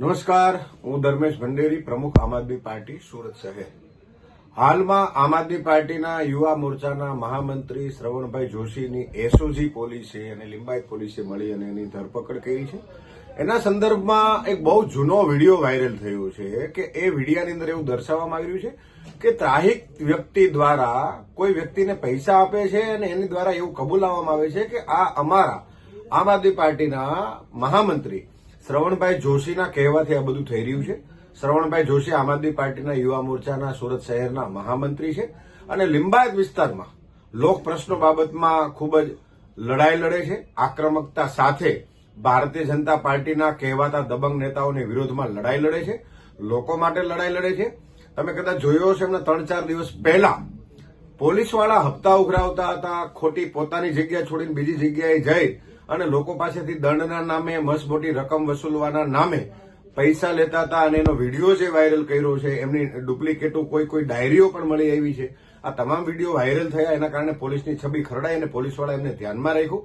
નમસ્કાર, હું ધર્મેશ ભંડેરી, પ્રમુખ આમ આદમી પાર્ટી સુરત શહેર. હાલમાં આમ આદમી પાર્ટીના યુવા મોરચાના મહામંત્રી શ્રવણભાઈ જોશીની એસઓજી પોલીસે અને લિંબાયત પોલીસે મળી અને એની ધરપકડ કરી છે. એના સંદર્ભમાં એક બહુ જૂનો વિડીયો વાયરલ થયો છે કે એ વિડીયાની અંદર એવું દર્શાવવામાં આવી રહ્યું છે કે ત્રાહિક વ્યક્તિ દ્વારા કોઈ વ્યક્તિને પૈસા આપે છે અને એની દ્વારા એવું કબૂલાવવામાં આવે છે કે આ અમારા આમ આદમી પાર્ટીના મહામંત્રી શ્રવણભાઈ જોશીના કહેવાથી આ બધું થઈ રહ્યું છે. શ્રવણભાઈ જોશી આમ આદમી પાર્ટીના યુવા મોરચાના સુરત શહેરના મહામંત્રી છે અને લિંબાયત વિસ્તારમાં લોક પ્રશ્નો બાબતમાં ખૂબ જ લડાઈ લડે છે. આક્રમકતા સાથે ભારતીય જનતા પાર્ટીના કહેવાતા દબંગ નેતાઓની વિરોધમાં લડાઈ લડે છે, લોકો માટે લડાઈ લડે છે. તમે કદાચ જોયો હશે, એમના 3-4 દિવસ પહેલા પોલીસવાળા હપ્તા ઉઘરાવતા હતા, ખોટી પોતાની જગ્યા છોડીને બીજી જગ્યાએ જઈ અને લોકો પાસેથી દંડના નામે મસમોટી રકમ વસૂલવાના નામે પૈસા લેતા હતા અને એનો વિડીયો જે વાયરલ કર્યો છે, એમની ડુપ્લિકેટો કોઈ ડાયરીઓ પણ મળી આવી છે. આ તમામ વિડીયો વાયરલ થયા, એના કારણે પોલીસની છબી ખરડાઈ અને પોલીસવાળા એમને ધ્યાનમાં રાખ્યું.